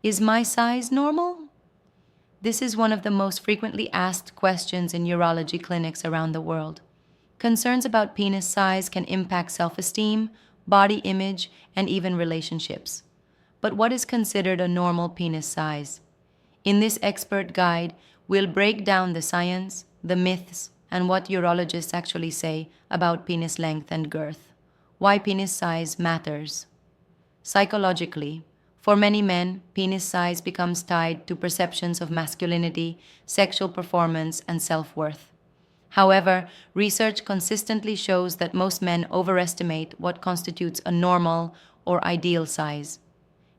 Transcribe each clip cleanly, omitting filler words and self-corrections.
Is my size normal? This is one of the most frequently asked questions in urology clinics around the world. Concerns about penis size can impact self-esteem, body image, and even relationships. But what is considered a normal penis size? In this expert guide, we'll break down the science, the myths, and what urologists actually say about penis length and girth. Why penis size matters. Psychologically, for many men, penis size becomes tied to perceptions of masculinity, sexual performance, and self-worth. However, research consistently shows that most men overestimate what constitutes a normal or ideal size.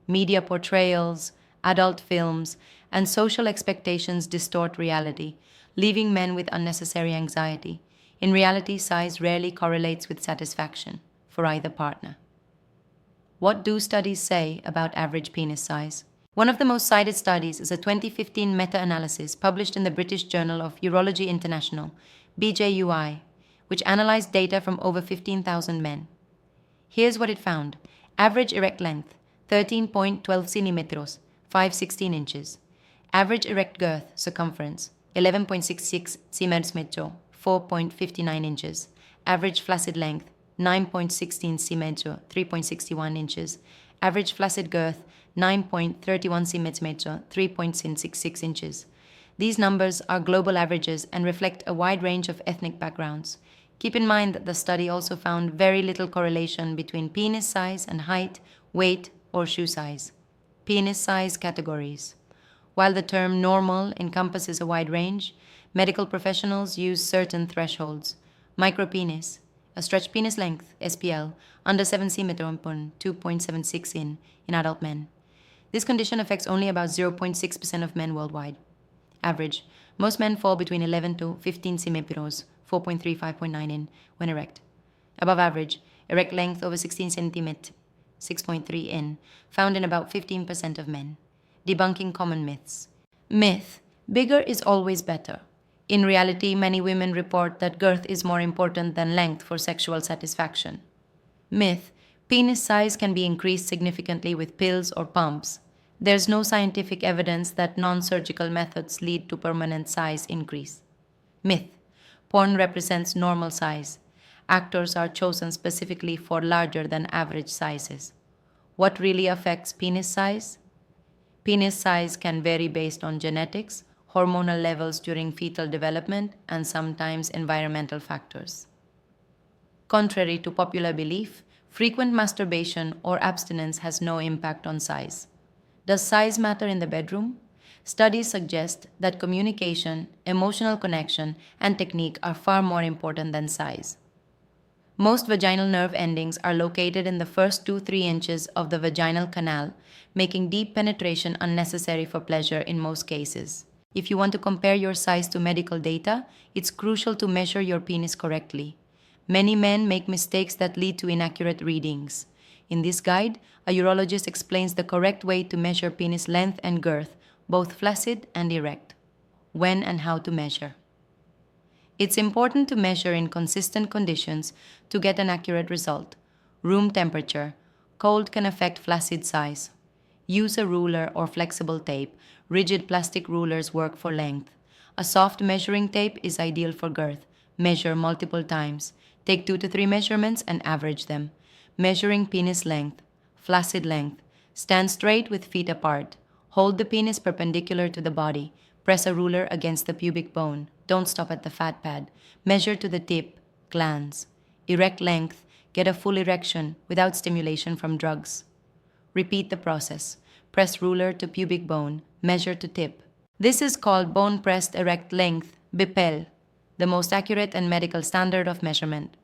Media portrayals, adult films, and social expectations distort reality, leaving men with unnecessary anxiety. In reality, size rarely correlates with satisfaction for either partner. What do studies say about average penis size? One of the most cited studies is a 2015 meta-analysis published in the British Journal of Urology International, BJUI, which analyzed data from over 15,000 men. Here's what it found. Average erect length, 13.12 centimeters, 5.16 inches. Average erect girth, circumference, 11.66 centimeters, 4.59 inches. Average flaccid length, 9.16 centimeters, 3.61 inches. Average flaccid girth, 9.31 centimeters, 3.66 inches. These numbers are global averages and reflect a wide range of ethnic backgrounds. Keep in mind that the study also found very little correlation between penis size and height, weight, or shoe size. Penis size categories. While the term normal encompasses a wide range, medical professionals use certain thresholds. Micropenis, a stretched penis length, SPL, under 7 cm upon 2.76 in adult men. This condition affects only about 0.6% of men worldwide. Average. Most men fall between 11 to 15 centimeters, 4.3-5.9 in, when erect. Above average, erect length over 16 centimeters, 6.3 in, found in about 15% of men. Debunking common myths. Myth. Bigger is always better. In reality, many women report that girth is more important than length for sexual satisfaction. Myth. Penis size can be increased significantly with pills or pumps. There's no scientific evidence that non-surgical methods lead to permanent size increase. Myth. Porn represents normal size. Actors are chosen specifically for larger than average sizes. What really affects penis size? Penis size can vary based on genetics, hormonal levels during fetal development, and sometimes environmental factors. Contrary to popular belief, frequent masturbation or abstinence has no impact on size. Does size matter in the bedroom? Studies suggest that communication, emotional connection, and technique are far more important than size. Most vaginal nerve endings are located in the first 2-3 inches of the vaginal canal, making deep penetration unnecessary for pleasure in most cases. If you want to compare your size to medical data, it's crucial to measure your penis correctly. Many men make mistakes that lead to inaccurate readings. In this guide, a urologist explains the correct way to measure penis length and girth, both flaccid and erect. When and how to measure. It's important to measure in consistent conditions to get an accurate result. Room temperature. Cold can affect flaccid size. Use a ruler or flexible tape. Rigid plastic rulers work for length. A soft measuring tape is ideal for girth. Measure multiple times. Take 2 to 3 measurements and average them. Measuring penis length. Flaccid length. Stand straight with feet apart. Hold the penis perpendicular to the body. Press a ruler against the pubic bone. Don't stop at the fat pad. Measure to the tip, glans. Erect length. Get a full erection without stimulation from drugs. Repeat the process. Press ruler to pubic bone. Measure to tip. This is called bone-pressed erect length, BPL, the most accurate and medical standard of measurement.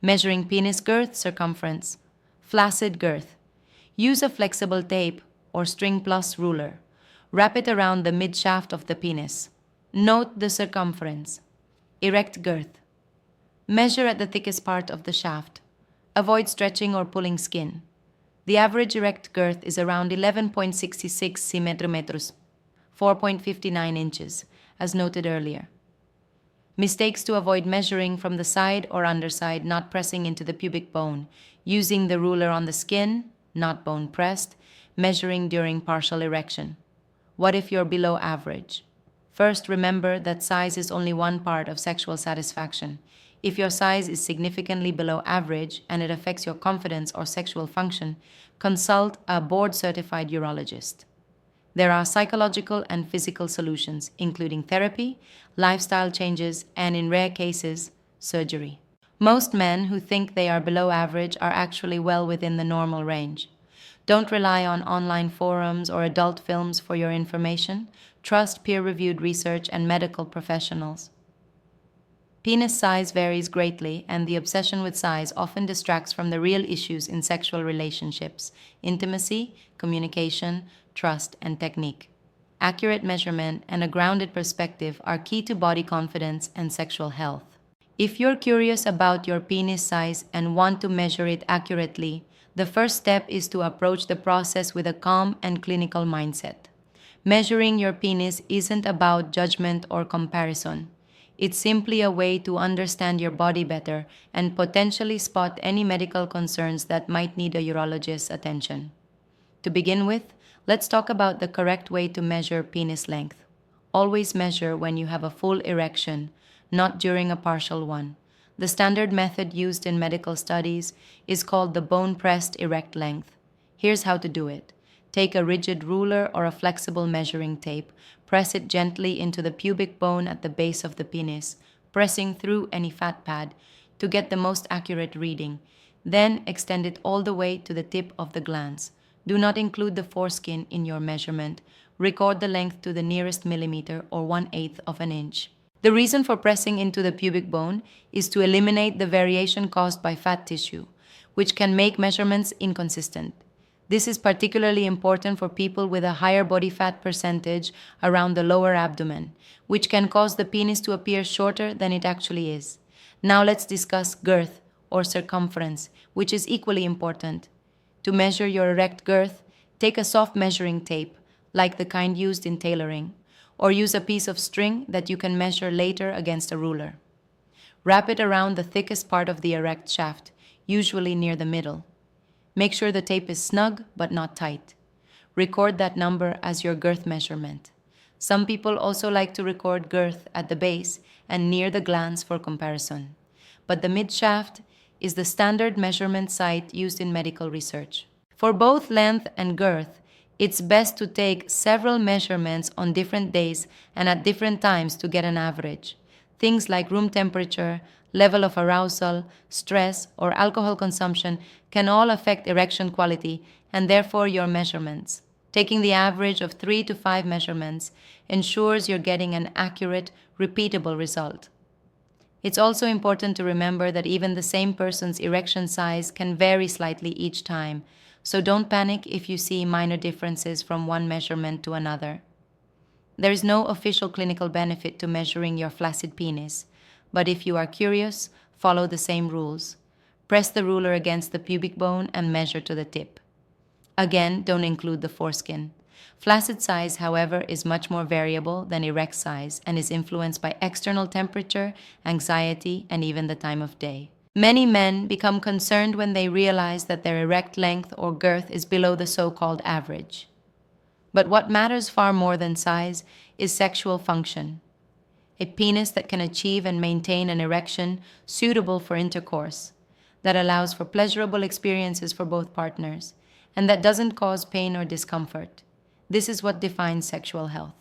Measuring penis girth, circumference. Flaccid girth. Use a flexible tape or string plus ruler. Wrap it around the mid-shaft of the penis. Note the circumference. Erect girth. Measure at the thickest part of the shaft. Avoid stretching or pulling skin. The average erect girth is around 11.66 centimeters, 4.59 inches, as noted earlier. Mistakes to avoid: measuring from the side or underside, not pressing into the pubic bone, using the ruler on the skin, not bone pressed, measuring during partial erection. What if you're below average? First, remember that size is only one part of sexual satisfaction. If your size is significantly below average and it affects your confidence or sexual function, consult a board-certified urologist. There are psychological and physical solutions, including therapy, lifestyle changes, and in rare cases, surgery. Most men who think they are below average are actually well within the normal range. Don't rely on online forums or adult films for your information. Trust peer-reviewed research and medical professionals. Penis size varies greatly, and the obsession with size often distracts from the real issues in sexual relationships: intimacy, communication, trust, and technique. Accurate measurement and a grounded perspective are key to body confidence and sexual health. If you're curious about your penis size and want to measure it accurately, the first step is to approach the process with a calm and clinical mindset. Measuring your penis isn't about judgment or comparison. It's simply a way to understand your body better and potentially spot any medical concerns that might need a urologist's attention. To begin with, let's talk about the correct way to measure penis length. Always measure when you have a full erection, not during a partial one. The standard method used in medical studies is called the bone-pressed erect length. Here's how to do it. Take a rigid ruler or a flexible measuring tape. Press it gently into the pubic bone at the base of the penis, pressing through any fat pad to get the most accurate reading. Then extend it all the way to the tip of the glans. Do not include the foreskin in your measurement. Record the length to the nearest millimeter or 1/8 of an inch. The reason for pressing into the pubic bone is to eliminate the variation caused by fat tissue, which can make measurements inconsistent. This is particularly important for people with a higher body fat percentage around the lower abdomen, which can cause the penis to appear shorter than it actually is. Now let's discuss girth, or circumference, which is equally important. To measure your erect girth, take a soft measuring tape, like the kind used in tailoring, or use a piece of string that you can measure later against a ruler. Wrap it around the thickest part of the erect shaft, usually near the middle. Make sure the tape is snug but not tight. Record that number as your girth measurement. Some people also like to record girth at the base and near the glans for comparison. But the mid-shaft is the standard measurement site used in medical research. For both length and girth, it's best to take several measurements on different days and at different times to get an average. Things like room temperature, level of arousal, stress, or alcohol consumption can all affect erection quality and therefore your measurements. Taking the average of 3 to 5 measurements ensures you're getting an accurate, repeatable result. It's also important to remember that even the same person's erection size can vary slightly each time, so don't panic if you see minor differences from one measurement to another. There is no official clinical benefit to measuring your flaccid penis, but if you are curious, follow the same rules. Press the ruler against the pubic bone and measure to the tip. Again, don't include the foreskin. Flaccid size, however, is much more variable than erect size and is influenced by external temperature, anxiety, and even the time of day. Many men become concerned when they realize that their erect length or girth is below the so-called average. But what matters far more than size is sexual function. A penis that can achieve and maintain an erection suitable for intercourse, that allows for pleasurable experiences for both partners, and that doesn't cause pain or discomfort. This is what defines sexual health.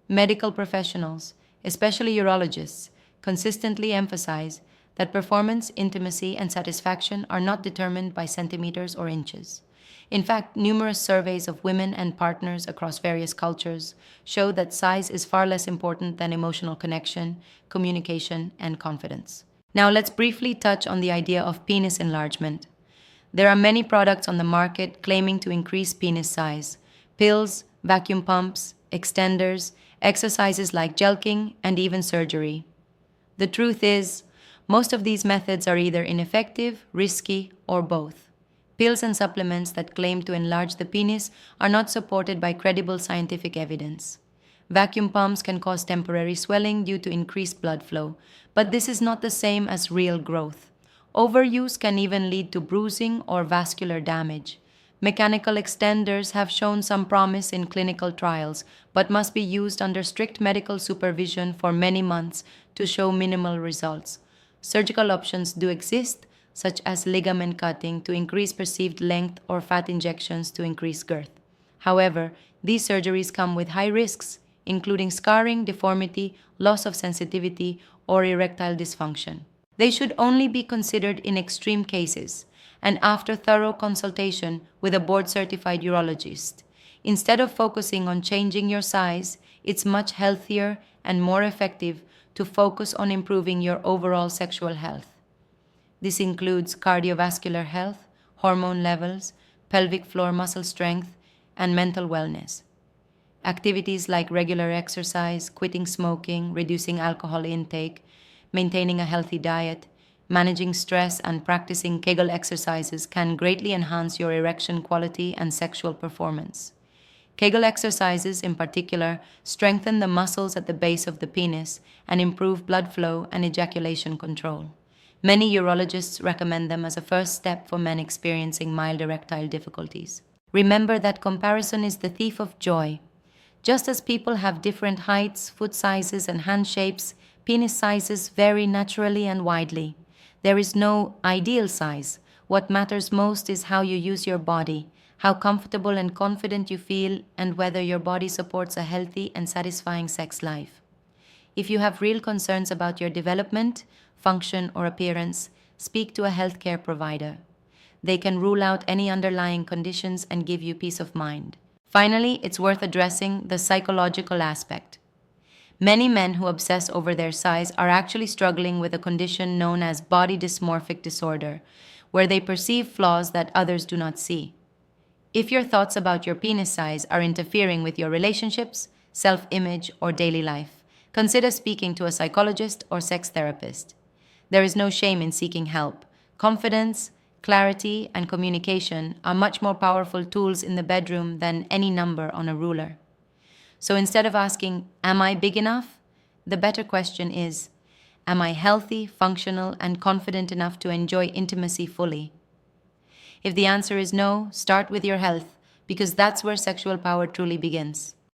Medical professionals, especially urologists, consistently emphasize that performance, intimacy, and satisfaction are not determined by centimeters or inches. In fact, numerous surveys of women and partners across various cultures show that size is far less important than emotional connection, communication, and confidence. Now let's briefly touch on the idea of penis enlargement. There are many products on the market claiming to increase penis size: pills, vacuum pumps, extenders, exercises like jelqing, and even surgery. The truth is, most of these methods are either ineffective, risky, or both. Pills and supplements that claim to enlarge the penis are not supported by credible scientific evidence. Vacuum pumps can cause temporary swelling due to increased blood flow, but this is not the same as real growth. Overuse can even lead to bruising or vascular damage. Mechanical extenders have shown some promise in clinical trials, but must be used under strict medical supervision for many months to show minimal results. Surgical options do exist, such as ligament cutting to increase perceived length or fat injections to increase girth. However, these surgeries come with high risks, including scarring, deformity, loss of sensitivity, or erectile dysfunction. They should only be considered in extreme cases and after thorough consultation with a board-certified urologist. Instead of focusing on changing your size, it's much healthier and more effective to focus on improving your overall sexual health. This includes cardiovascular health, hormone levels, pelvic floor muscle strength, and mental wellness. Activities like regular exercise, quitting smoking, reducing alcohol intake, maintaining a healthy diet, managing stress, and practicing Kegel exercises can greatly enhance your erection quality and sexual performance. Kegel exercises, in particular, strengthen the muscles at the base of the penis and improve blood flow and ejaculation control. Many urologists recommend them as a first step for men experiencing mild erectile difficulties. Remember that comparison is the thief of joy. Just as people have different heights, foot sizes, and hand shapes, penis sizes vary naturally and widely. There is no ideal size. What matters most is how you use your body, how comfortable and confident you feel, and whether your body supports a healthy and satisfying sex life. If you have real concerns about your development, function, or appearance, speak to a healthcare provider. They can rule out any underlying conditions and give you peace of mind. Finally, it's worth addressing the psychological aspect. Many men who obsess over their size are actually struggling with a condition known as body dysmorphic disorder, where they perceive flaws that others do not see. If your thoughts about your penis size are interfering with your relationships, self-image, or daily life, consider speaking to a psychologist or sex therapist. There is no shame in seeking help. Confidence, clarity, and communication are much more powerful tools in the bedroom than any number on a ruler. So instead of asking, "Am I big enough?" the better question is, "Am I healthy, functional, and confident enough to enjoy intimacy fully?" If the answer is no, start with your health, because that's where sexual power truly begins.